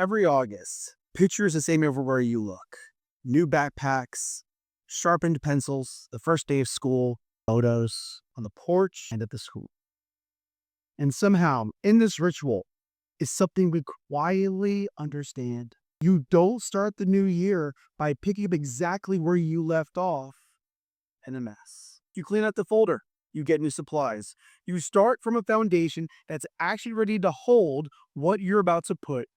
Every August, pictures the same everywhere you look. New backpacks, sharpened pencils, the first day of school, photos on the porch and at the school. And somehow, in this ritual, is something we quietly understand. You don't start the new year by picking up exactly where you left off in a mess. You clean out the folder. You get new supplies. You start from a foundation that's actually ready to hold what you're about to put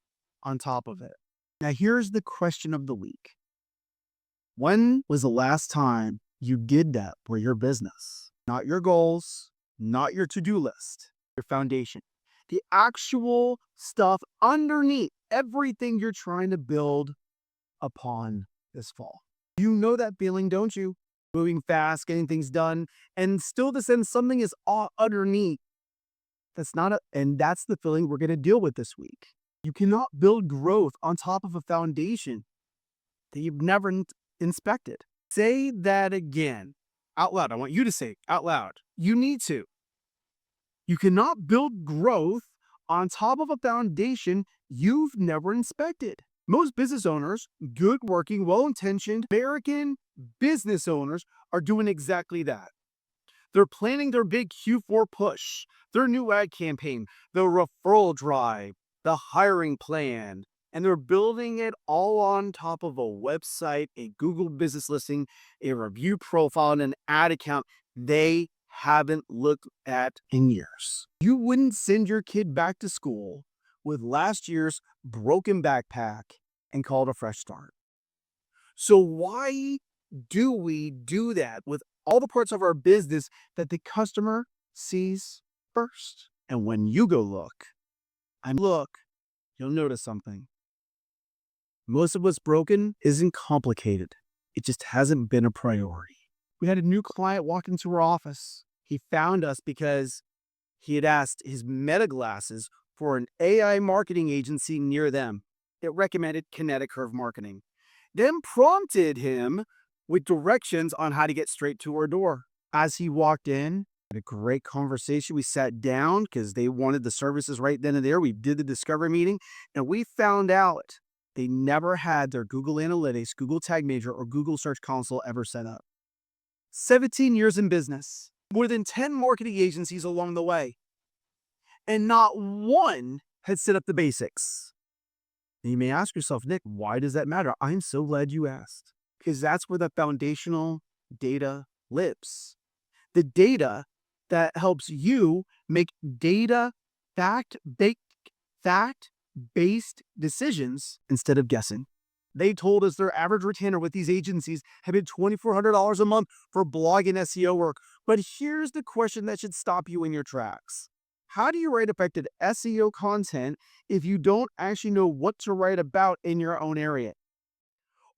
on top of it. Now, here's the question of the week. When was the last time you did that for your business? Not your goals, not your to-do list, your foundation. The actual stuff underneath everything you're trying to build upon this fall. You know that feeling, don't you? Moving fast, getting things done, and still to send something is all underneath. And that's the feeling we're going to deal with this week. You cannot build growth on top of a foundation that you've never inspected. Say that again out loud. I want you to say it out loud. You need to. You cannot build growth on top of a foundation you've never inspected. Most business owners, good working, well-intentioned American business owners, are doing exactly that. They're planning their big Q4 push, their new ad campaign, the referral drive, the hiring plan, and they're building it all on top of a website, a Google business listing, a review profile, and an ad account they haven't looked at in years. You wouldn't send your kid back to school with last year's broken backpack and call it a fresh start. So why do we do that with all the parts of our business that the customer sees first? And when you go look, you'll notice something. Most of what's broken isn't complicated. It just hasn't been a priority. We had a new client walk into our office. He found us because he had asked his Meta glasses for an AI marketing agency near them. It recommended Kinetic Curve Marketing, then prompted him with directions on how to get straight to our door. As he walked in, had a great conversation. We sat down because they wanted the services right then and there. We did the discovery meeting, and we found out they never had their Google Analytics, Google Tag Manager, or Google Search Console ever set up. 17 years in business, more than 10 marketing agencies along the way, and not one had set up the basics. And you may ask yourself, Nick, why does that matter? I'm so glad you asked, because that's where the foundational data lives. The data that helps you make fact-based decisions instead of guessing. They told us their average retainer with these agencies had been $2,400 a month for blog and SEO work. But here's the question that should stop you in your tracks. How do you write effective SEO content if you don't actually know what to write about in your own area?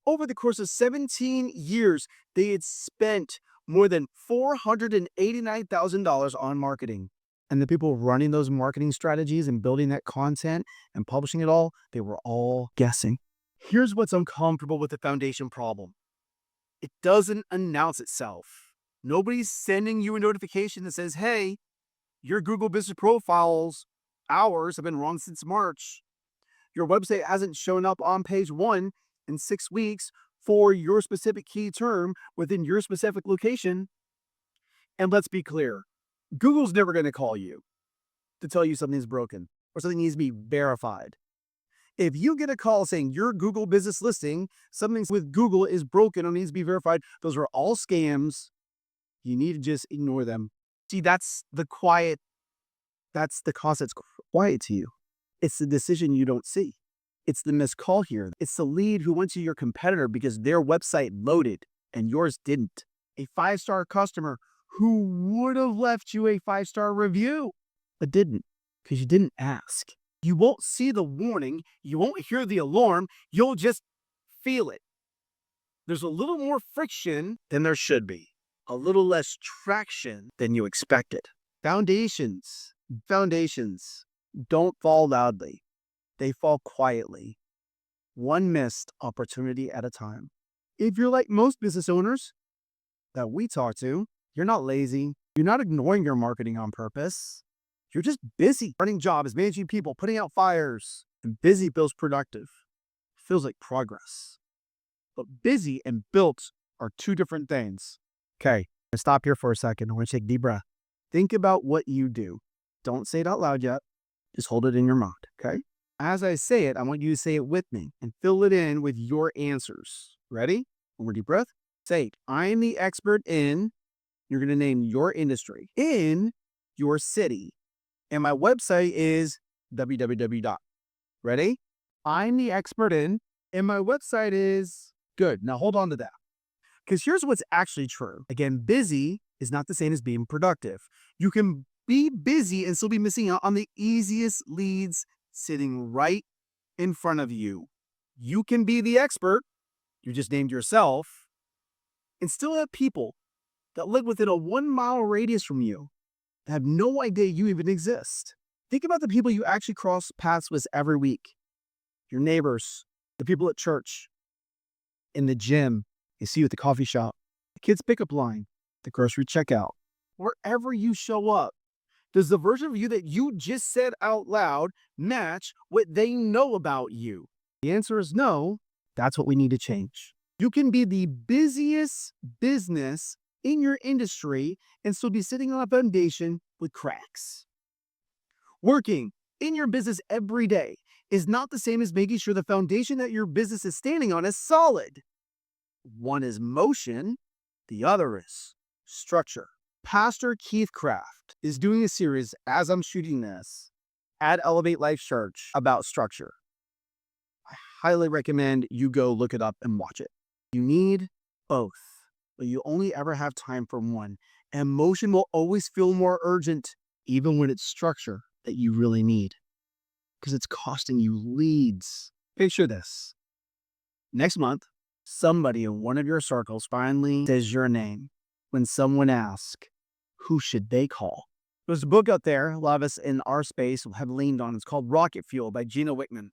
Over the course of 17 years, they had spent more than $489,000 on marketing. And the people running those marketing strategies and building that content and publishing it all, they were all guessing. Here's what's uncomfortable with the foundation problem. It doesn't announce itself. Nobody's sending you a notification that says, hey, your Google business profiles hours have been wrong since March. Your website hasn't shown up on page 1 in 6 weeks for your specific key term within your specific location. And let's be clear, Google's never going to call you to tell you something's broken or something needs to be verified. If you get a call saying your Google business listing, something with Google is broken or needs to be verified, those are all scams. You need to just ignore them. See, that's the cost that's quiet to you. It's the decision you don't see. It's the missed call here. It's the lead who went to your competitor because their website loaded and yours didn't. A 5-star customer who would have left you a 5-star review, but didn't because you didn't ask. You won't see the warning. You won't hear the alarm. You'll just feel it. There's a little more friction than there should be. A little less traction than you expected. Foundations don't fall loudly. They fall quietly. One missed opportunity at a time. If you're like most business owners that we talk to, you're not lazy. You're not ignoring your marketing on purpose. You're just busy running jobs, managing people, putting out fires. And busy feels productive. Feels like progress. But busy and built are two different things. Okay, stop here for a second. I want you to take a deep breath. Think about what you do. Don't say it out loud yet. Just hold it in your mind, okay? As I say it, I want you to say it with me and fill it in with your answers. Ready? One more deep breath. Say it. I am the expert in, you're going to name your industry, in your city. And my website is www. Ready? I'm the expert in, and my website is good. Now hold on to that. Because here's what's actually true. Again, busy is not the same as being productive. You can be busy and still be missing out on the easiest leads sitting right in front of you. You can be the expert, you just named yourself, and still have people that live within a 1 mile radius from you that have no idea you even exist. Think about the people you actually cross paths with every week. Your neighbors, the people at church, in the gym, you see you at the coffee shop, the kids' pickup line, the grocery checkout. Wherever you show up, does the version of you that you just said out loud match what they know about you? The answer is no. That's what we need to change. You can be the busiest business in your industry and still be sitting on a foundation with cracks. Working in your business every day is not the same as making sure the foundation that your business is standing on is solid. One is motion, the other is structure. Pastor Keith Craft is doing a series, as I'm shooting this, at Elevate Life Church about structure. I highly recommend you go look it up and watch it. You need both, but you only ever have time for one. And motion will always feel more urgent, even when it's structure that you really need, because it's costing you leads. Picture this. Next month, somebody in one of your circles finally says your name. When someone asks, who should they call? There's a book out there a lot of us in our space have leaned on. It's called Rocket Fuel by Gina Wickman.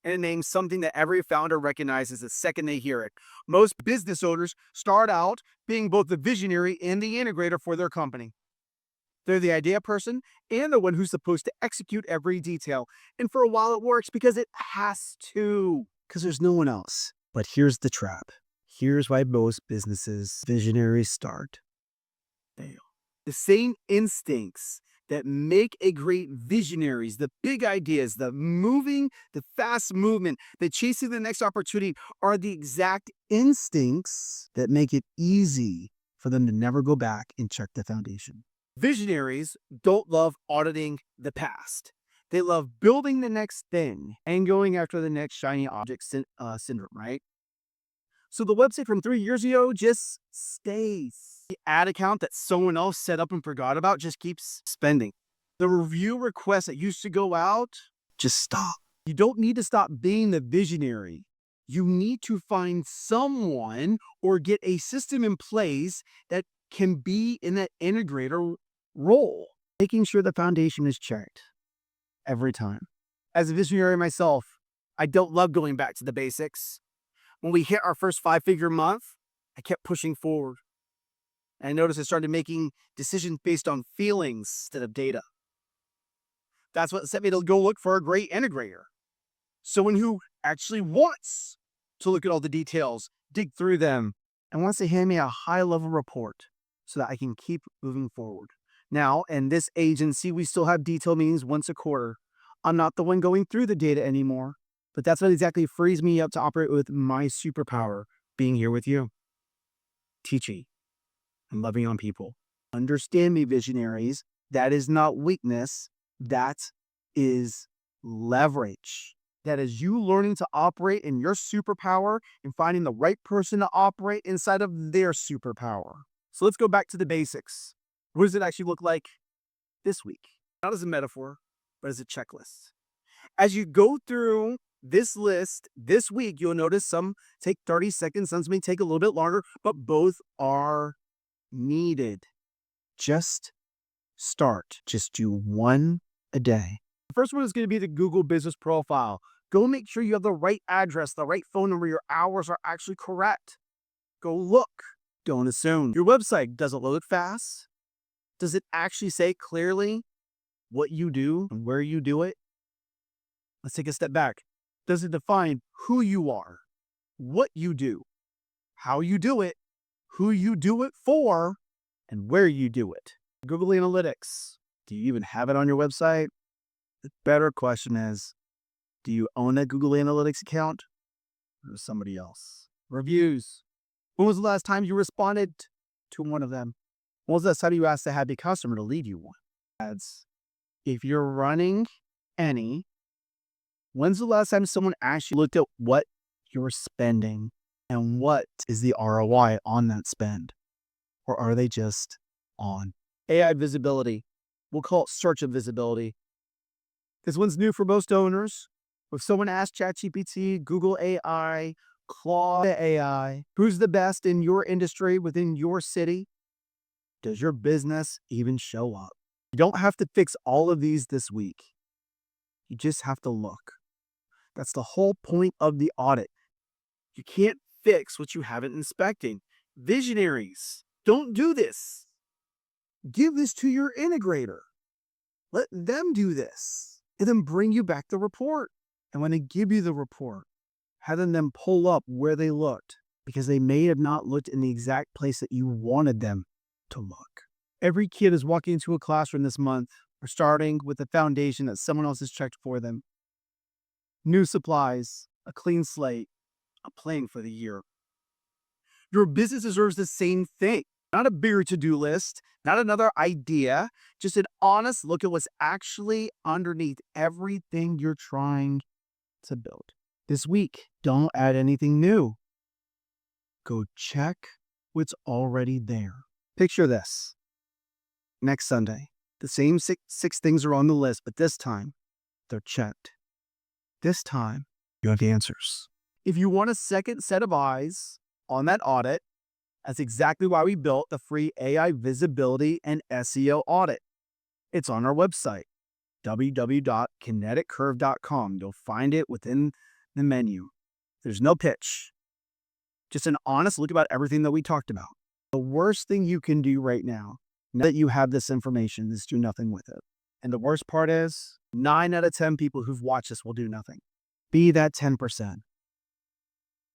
And it names something that every founder recognizes the second they hear it. Most business owners start out being both the visionary and the integrator for their company. They're the idea person and the one who's supposed to execute every detail. And for a while it works because it has to, because there's no one else. But here's the trap. Here's why most businesses, visionaries start. Fail. The same instincts that make a great visionaries, the big ideas, the fast movement, the chasing the next opportunity are the exact instincts that make it easy for them to never go back and check the foundation. Visionaries don't love auditing the past. They love building the next thing and going after the next shiny object syndrome, right? So the website from 3 years ago just stays. The ad account that someone else set up and forgot about just keeps spending. The review requests that used to go out just stop. You don't need to stop being the visionary. You need to find someone or get a system in place that can be in that integrator role, making sure the foundation is checked every time. As a visionary myself, I don't love going back to the basics. When we hit our first 5-figure month, I kept pushing forward. And I noticed I started making decisions based on feelings instead of data. That's what set me to go look for a great integrator. Someone who actually wants to look at all the details, dig through them, and wants to hand me a high-level report so that I can keep moving forward. Now, in this agency, we still have detail meetings once a quarter. I'm not the one going through the data anymore. But that's what exactly frees me up to operate with my superpower, being here with you, teaching and loving on people. Understand me, visionaries. That is not weakness. That is leverage. That is you learning to operate in your superpower and finding the right person to operate inside of their superpower. So let's go back to the basics. What does it actually look like this week? Not as a metaphor, but as a checklist. As you go through this list this week, you'll notice some take 30 seconds, some may take a little bit longer, but both are needed. Just start. Just do one a day. The first one is going to be the Google business profile. Go make sure you have the right address, the right phone number, your hours are actually correct. Go look. Don't assume. Your website, does it load fast? Does it actually say clearly what you do and where you do it? Let's take a step back. Does it define who you are, what you do, how you do it, who you do it for, and where you do it? Google Analytics. Do you even have it on your website? The better question is, do you own that Google Analytics account or somebody else? Reviews. When was the last time you responded to one of them? When was the last time you asked a happy customer to leave you one? Ads. If you're running any, when's the last time someone actually looked at what you're spending and what is the ROI on that spend? Or are they just on? AI visibility. We'll call it search of visibility. This one's new for most owners. If someone asks ChatGPT, Google AI, Claude AI, who's the best in your industry within your city? Does your business even show up? You don't have to fix all of these this week. You just have to look. That's the whole point of the audit. You can't fix what you haven't inspected. Visionaries, don't do this. Give this to your integrator. Let them do this and then bring you back the report. And when they give you the report, have them pull up where they looked because they may have not looked in the exact place that you wanted them to look. Every kid is walking into a classroom this month or starting with a foundation that someone else has checked for them. New supplies, a clean slate, a plan for the year. Your business deserves the same thing. Not a bigger to-do list, not another idea, just an honest look at what's actually underneath everything you're trying to build. This week, don't add anything new. Go check what's already there. Picture this. Next Sunday, the same six things are on the list, but this time, they're checked. This time, you have answers. If you want a second set of eyes on that audit, that's exactly why we built the free AI visibility and SEO audit. It's on our website, www.kineticcurve.com. You'll find it within the menu. There's no pitch, just an honest look about everything that we talked about. The worst thing you can do right now that you have this information is do nothing with it. And the worst part is 9 out of 10 people who've watched this will do nothing. Be that 10%.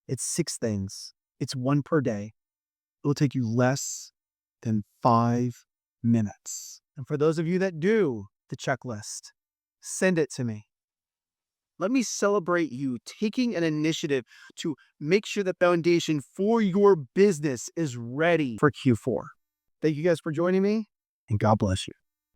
It's 6 things. It's 1 per day. It will take you less than 5 minutes. And for those of you that do the checklist, send it to me. Let me celebrate you taking an initiative to make sure the foundation for your business is ready for Q4. Thank you guys for joining me, and God bless you.